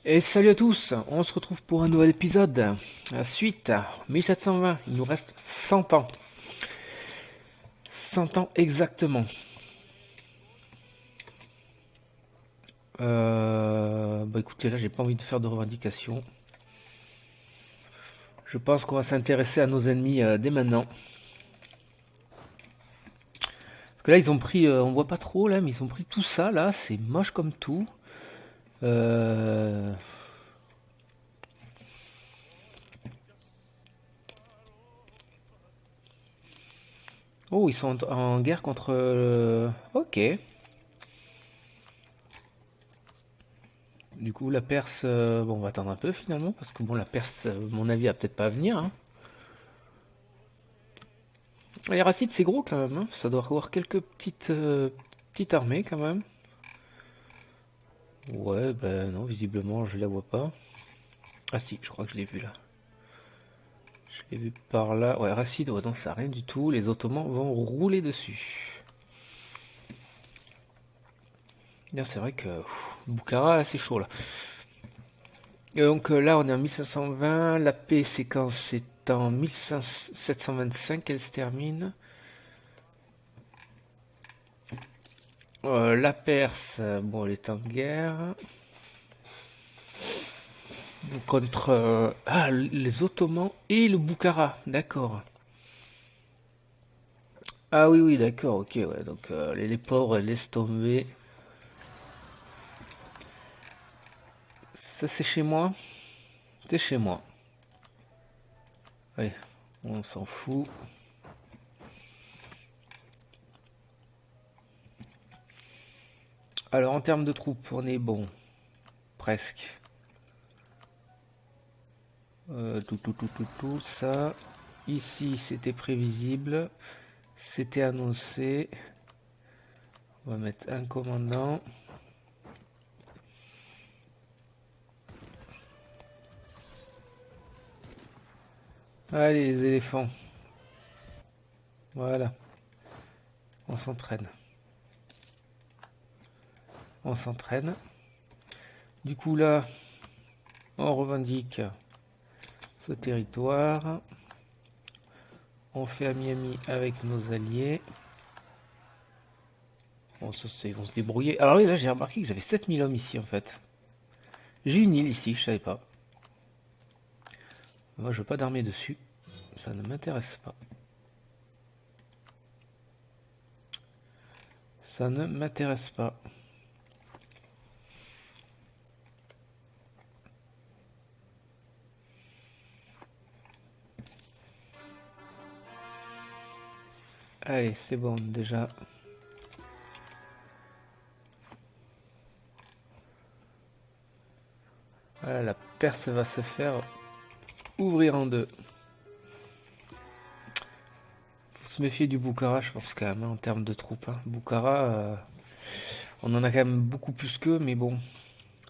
Et salut à tous, on se retrouve pour un nouvel épisode. La suite, 1720, il nous reste 100 ans. 100 ans exactement. Bah écoutez, là j'ai pas envie de faire de revendications. Je pense qu'on va s'intéresser à nos ennemis dès maintenant. Parce que là ils ont pris, on voit pas trop là, mais ils ont pris tout ça là, c'est moche comme tout. Euh... Oh, ils sont en guerre contre... Ok. Du coup, la Perse, bon, on va attendre un peu finalement, parce que bon, la Perse, à mon avis, va peut-être pas venir, hein. Les Racides, c'est gros quand même, hein. Ça doit avoir quelques petites armées quand même. Ouais, ben non, visiblement, je la vois pas. Ah si, je crois que je l'ai vu là. Je l'ai vu par là. Ouais, Racide, ouais, non, ça a rien du tout. Les Ottomans vont rouler dessus. Bien, c'est vrai que Boukhara, c'est chaud là. Et donc là, on est en 1520. La paix séquence, c'est en 1725 qu'elle se termine. La Perse, bon, elle est en guerre. Contre les Ottomans et le Boukhara, d'accord. Ah oui, oui, d'accord, ok, ouais. Donc les pauvres, laisse tomber. Ça, c'est chez moi. C'est chez moi. Allez, on s'en fout. Alors, en termes de troupes, on est bon. Presque. Tout, ça. Ici, c'était prévisible. C'était annoncé. On va mettre un commandant. Allez, les éléphants. Voilà. On s'entraîne. On s'entraîne. Du coup, là, on revendique ce territoire. On fait ami-ami avec nos alliés. Bon, ça, ils vont se débrouiller. Alors oui, là, j'ai remarqué que j'avais 7000 hommes ici, en fait. J'ai une île ici, je savais pas. Moi, je veux pas d'armée dessus. Ça ne m'intéresse pas. Ça ne m'intéresse pas. Allez, c'est bon, déjà. Voilà, la Perse va se faire ouvrir en deux. Faut se méfier du Boukhara, je pense, quand même, hein, en termes de troupes, hein. Boukhara, on en a quand même beaucoup plus qu'eux, mais bon,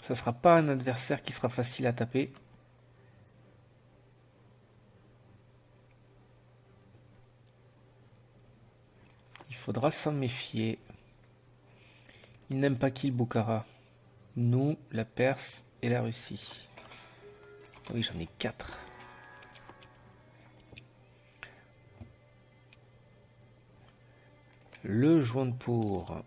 ça sera pas un adversaire qui sera facile à taper. Il faudra s'en méfier. Il n'aime pas qui le Boukhara? Nous, la Perse et la Russie. Oui, j'en ai 4. Le Joinpur.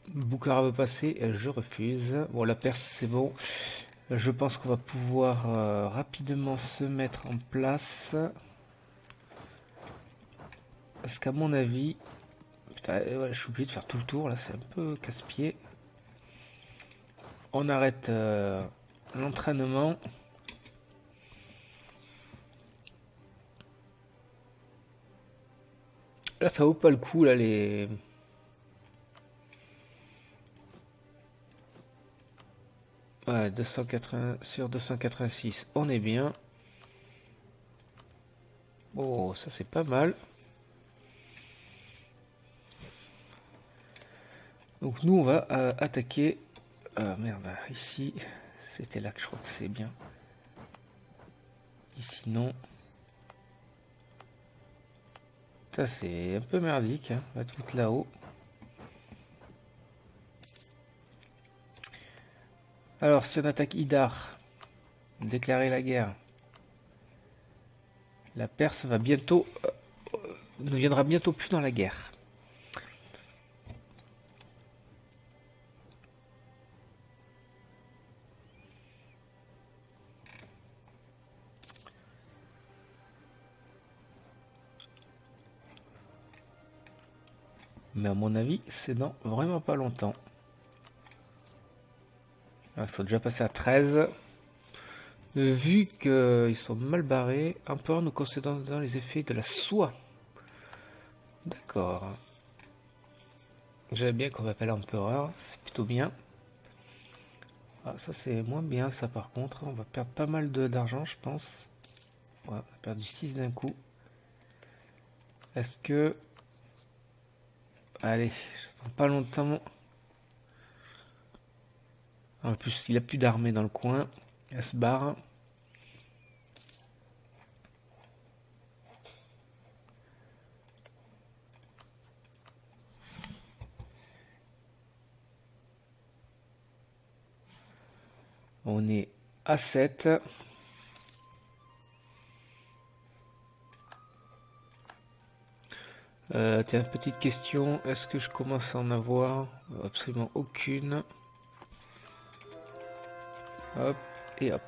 Boukhara veut passer, je refuse. Bon, la Perse, c'est bon. Je pense qu'on va pouvoir rapidement se mettre en place. Parce qu'à mon avis... Putain, ouais, je suis obligé de faire tout le tour, là, c'est un peu casse-pied. On arrête l'entraînement. Là, ça vaut pas le coup, là, les... Ouais, 280 sur 286, on est bien. Oh, ça c'est pas mal. Donc nous, on va attaquer... merde, ici, c'était là que je crois que c'est bien. Ici, non. Ça c'est un peu merdique, hein. On va tout là-haut. Alors si on attaque Idar, déclarer la guerre. La Perse va bientôt ne viendra bientôt plus dans la guerre. Mais à mon avis, c'est dans vraiment pas longtemps. Ils sont déjà passés à 13. Vu qu'ils sont mal barrés, Empereur nous concédant dans les effets de la soie. D'accord. J'aime bien qu'on m'appelle Empereur, c'est plutôt bien. Ah, ça c'est moins bien ça par contre. On va perdre pas mal d'argent je pense. Ouais, on a perdu 6 d'un coup. Est-ce que... Allez, je pas longtemps. En plus, il a plus d'armée dans le coin. Elle se barre. On est à 7. Tiens, petite question. Est-ce que je commence à en avoir? Absolument aucune. Hop, et hop.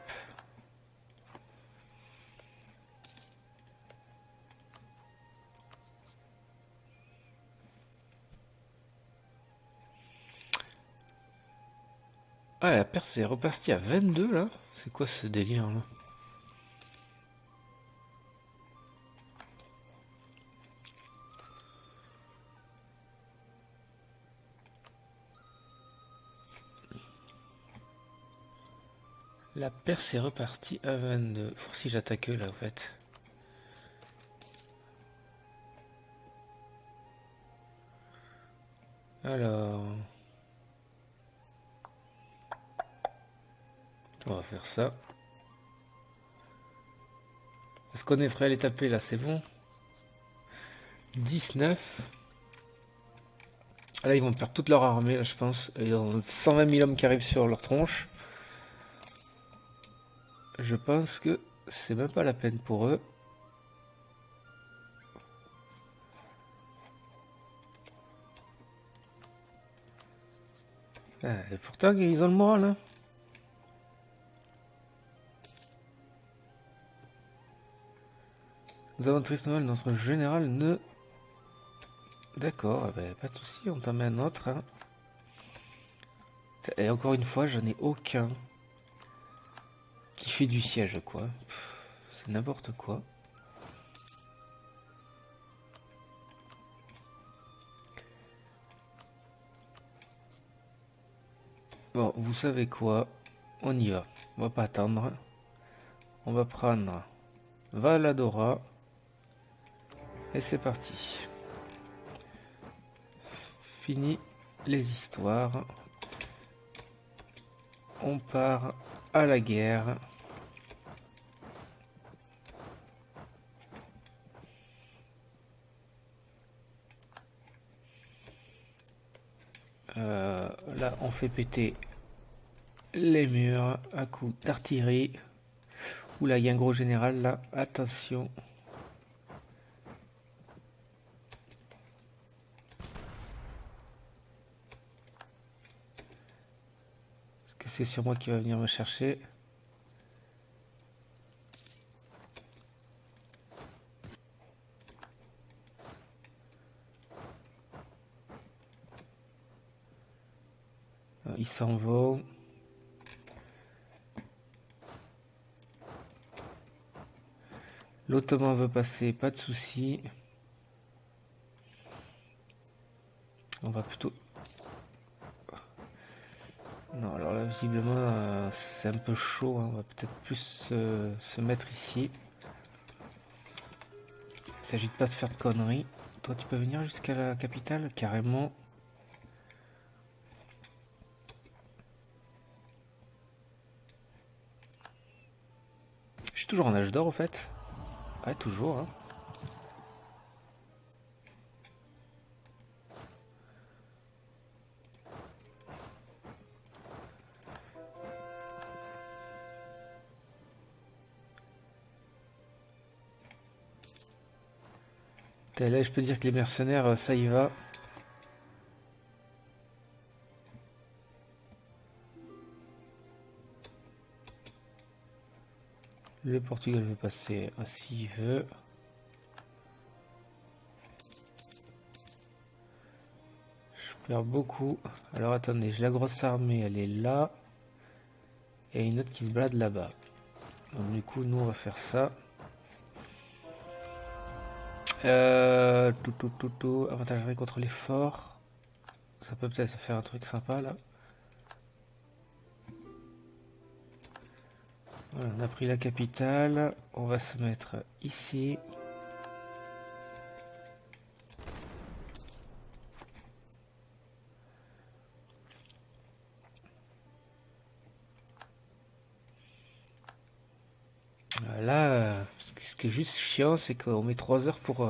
Ah, la Perse est repartie à 22 là. C'est quoi ce délire là? La Perse est repartie à 22. Faut si j'attaque eux là en fait. Alors, on va faire ça. Est-ce qu'on est prêt à les taper là? C'est bon. 19. Là, ils vont perdre toute leur armée, là, je pense. Ils ont 120 000 hommes qui arrivent sur leur tronche. Je pense que c'est même pas la peine pour eux. Ah, et pourtant, ils ont le moral, hein. Nous avons tristement notre général ne... D'accord, bah, pas de soucis, on t'en met un autre. Hein. Et encore une fois, j'en ai aucun qui fait du siège, quoi. C'est n'importe quoi. Bon, vous savez quoi? On y va. On va pas attendre. On va prendre Valadora. Et c'est parti. Fini les histoires. On part à la guerre. Là, on fait péter les murs à coups d'artillerie. Oula, il y a un gros général là. Attention. Est-ce que c'est sur moi qui va venir me chercher? Il s'en va. L'Ottoman veut passer, pas de souci. On va plutôt... Non, alors là, visiblement, c'est un peu chaud. Hein. On va peut-être plus se mettre ici. Il s'agit de pas de faire de conneries. Toi, tu peux venir jusqu'à la capitale, carrément. Je suis toujours en âge d'or, au fait. Ouais, toujours. Hein. Là, je peux dire que les mercenaires, ça y va. Le Portugal veut passer s'il veut. Je perds beaucoup. Alors attendez, j'ai la grosse armée, elle est là. Et une autre qui se balade là-bas. Donc du coup, nous on va faire ça. Avantage contre les forts. Ça peut peut-être faire un truc sympa là. Voilà, on a pris la capitale. On va se mettre ici. Là, ce qui est juste chiant, c'est qu'on met 3 heures pour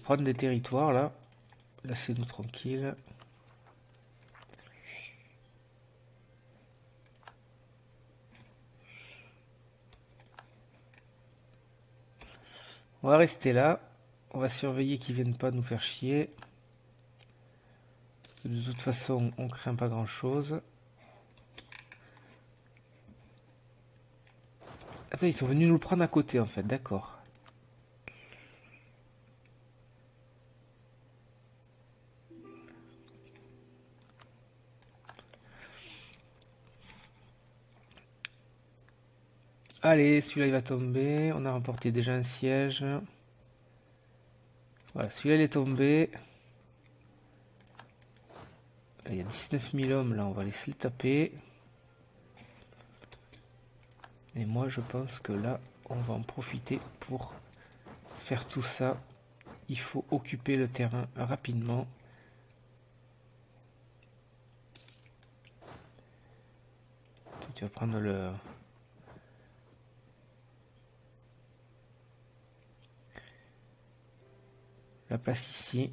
prendre des territoires là. Laissez-nous tranquille. On va rester là. On va surveiller qu'ils viennent pas nous faire chier. De toute façon, on craint pas grand chose. Attends, ils sont venus nous le prendre à côté en fait, d'accord. Allez, celui-là il va tomber. On a remporté déjà un siège. Voilà, celui-là il est tombé. Il y a 19 000 hommes là, on va laisser le taper. Et moi je pense que là, on va en profiter pour faire tout ça. Il faut occuper le terrain rapidement. Tu vas prendre la place ici.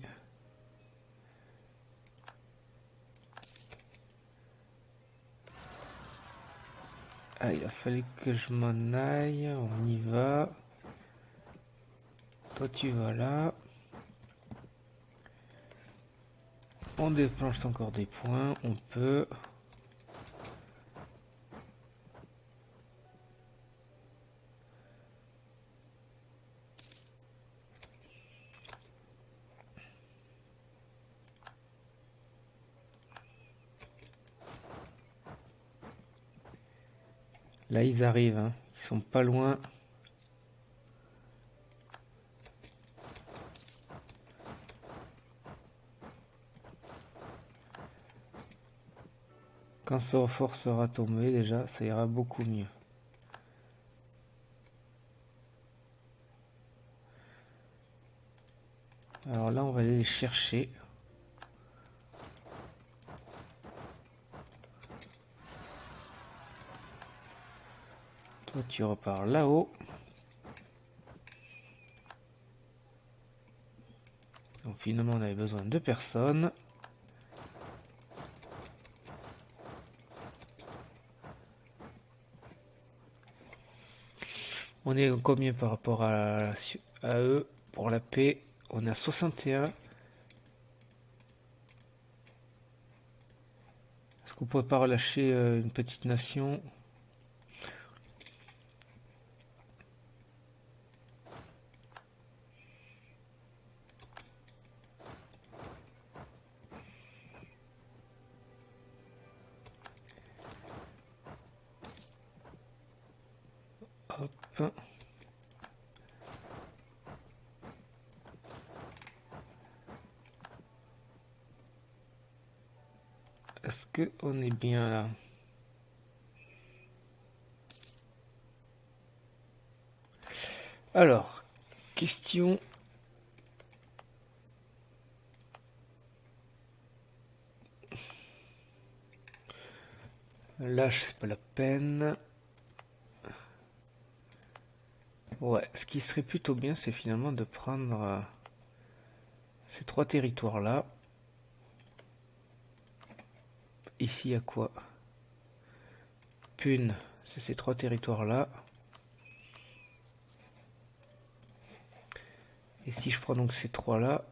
Ah, il a fallu que je m'en aille. On y va. Toi, tu vas là. On déclenche encore des points. On peut. Là, ils arrivent. Hein. Ils sont pas loin. Quand ce fort sera tombé, déjà, ça ira beaucoup mieux. Alors là, on va aller les chercher. Toi, tu repars là-haut. Donc finalement, on avait besoin de personnes. On est combien par rapport à eux pour la paix? On est à 61. Est-ce qu'on pourrait pas relâcher une petite nation? Hop. Est-ce que on est bien là? Alors, question. Là, c'est pas la peine. Ouais, ce qui serait plutôt bien, c'est finalement de prendre ces 3 territoires-là. Ici, à quoi? Pune, c'est ces 3 territoires-là. Et si je prends donc ces trois-là,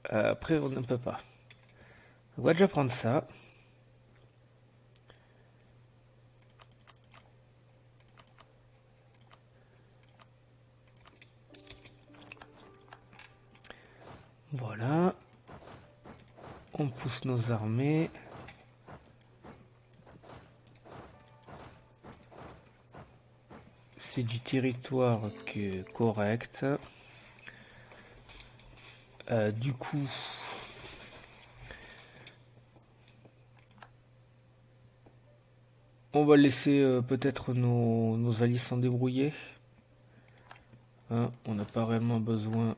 après on ne peut pas. On va déjà prendre ça. Voilà. On pousse nos armées. C'est du territoire correct. Du coup, on va laisser peut-être nos alliés s'en débrouiller. Hein, on n'a pas vraiment besoin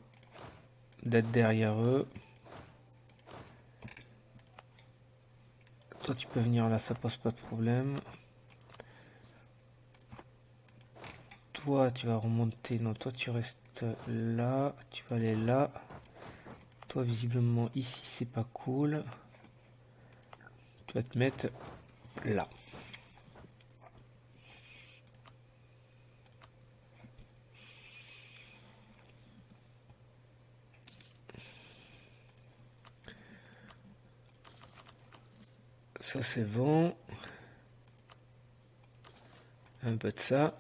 d'être derrière eux. Toi, tu peux venir là, ça pose pas de problème. Toi, tu vas remonter. Non, toi, tu restes là. Tu vas aller là. Toi, visiblement, ici, c'est pas cool. Tu vas te mettre là. Ça, c'est bon. Un peu de ça.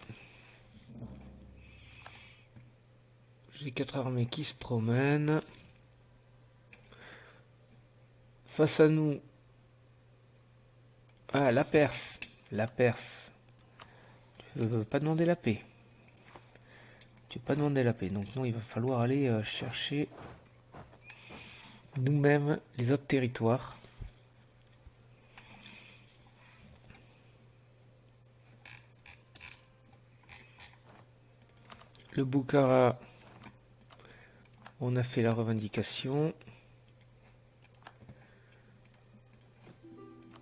J'ai 4 armées qui se promènent. Face à nous. Ah, la Perse. La Perse. Tu veux pas demander la paix. Tu veux pas demander la paix. Donc non, il va falloir aller chercher nous-mêmes les autres territoires. Le Boukhara, on a fait la revendication.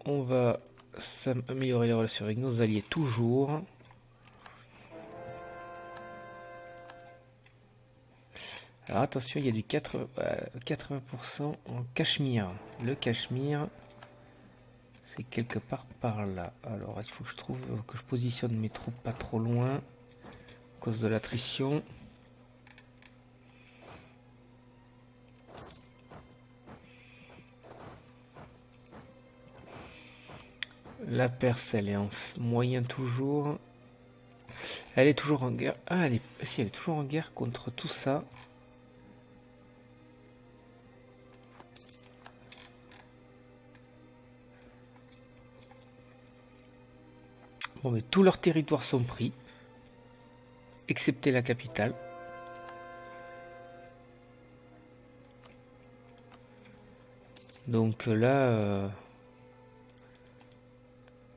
On va améliorer les relations avec nos alliés toujours. Alors attention, il y a du 80% en Cachemire. Le Cachemire, c'est quelque part par là. Alors il faut que je trouve que je positionne mes troupes pas trop loin à cause de l'attrition. La Perse, elle est en moyen toujours. Elle est toujours en guerre. Ah, si, elle est toujours en guerre contre tout ça. Bon, mais tous leurs territoires sont pris, excepté la capitale. Donc là,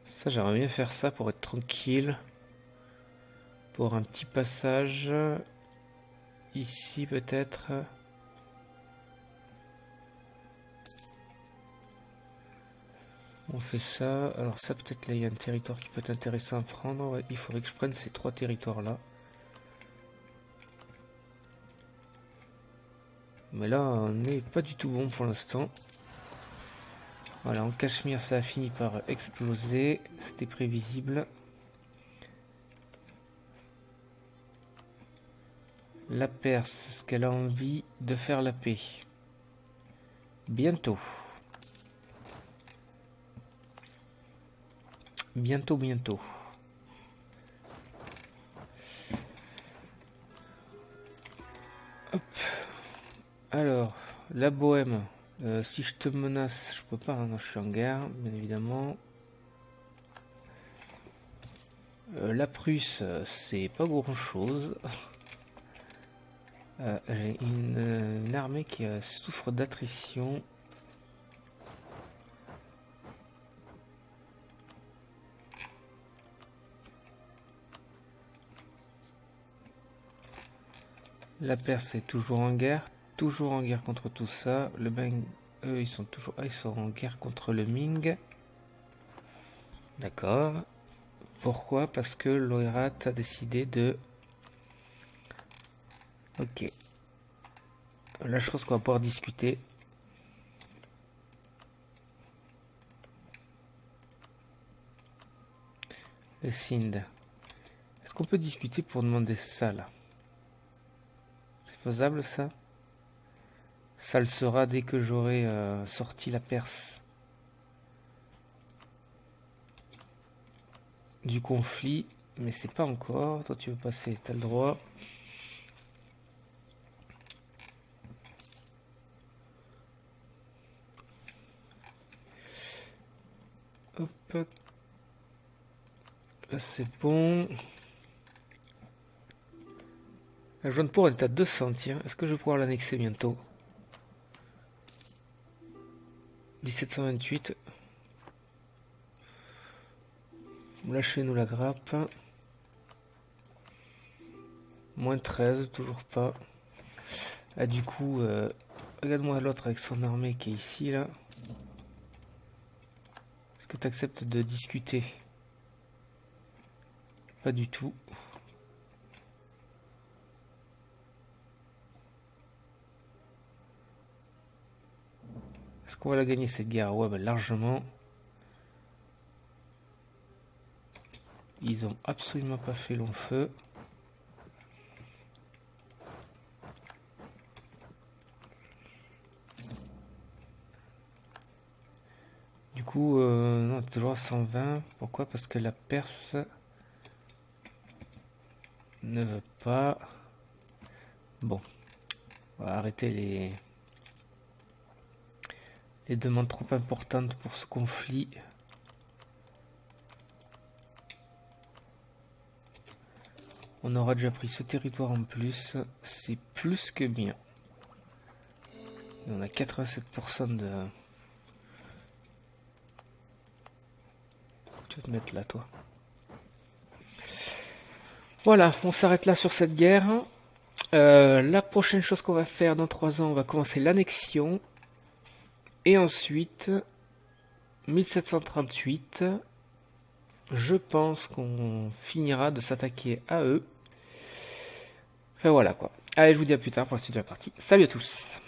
ça, j'aimerais bien faire ça pour être tranquille. Pour un petit passage. Ici, peut-être. On fait ça. Alors ça, peut-être là, il y a un territoire qui peut être intéressant à prendre. Ouais, il faudrait que je prenne ces 3 territoires-là. Mais là, on n'est pas du tout bon pour l'instant. Voilà, en Cachemire, ça a fini par exploser. C'était prévisible. La Perse, est-ce qu'elle a envie de faire la paix? Bientôt. Bientôt, bientôt. Hop. Alors, la Bohème. Si je te menace, je peux pas, hein, non, je suis en guerre, bien évidemment. La Prusse, c'est pas grand chose. J'ai une armée qui souffre d'attrition. La Perse est toujours en guerre contre tout ça. Le Beng, eux, ils sont toujours, ils sont en guerre contre le Ming. D'accord. Pourquoi? Parce que l'Oirat a décidé de. Ok. Là, je pense qu'on va pouvoir discuter. Le Sind. Est-ce qu'on peut discuter pour demander ça là? faisable ça? Ça le sera dès que j'aurai sorti la Perse du conflit, mais c'est pas encore. Toi tu veux passer, t'as le droit. Hop, là c'est bon. La Joinport est à 200, tiens. Est-ce que je vais pouvoir l'annexer bientôt? 1728. Lâchez-nous la grappe. Moins 13, toujours pas. Ah, du coup, regarde-moi l'autre avec son armée qui est ici, là. Est-ce que tu acceptes de discuter? Pas du tout. Est-ce qu'on va la gagner cette guerre? Ouais, bah, largement. Ils ont absolument pas fait long feu. Du coup, non, toujours à 120. Pourquoi? Parce que la Perse ne veut pas. Bon, on va arrêter les demandes trop importantes pour ce conflit. On aura déjà pris ce territoire en plus, c'est plus que bien. Et on a 87% de... Tu vas te mettre là, toi. Voilà, on s'arrête là sur cette guerre. La prochaine chose qu'on va faire dans 3 ans, on va commencer l'annexion. Et ensuite, 1738, je pense qu'on finira de s'attaquer à eux. Enfin voilà quoi. Allez, je vous dis à plus tard pour la suite de la partie. Salut à tous!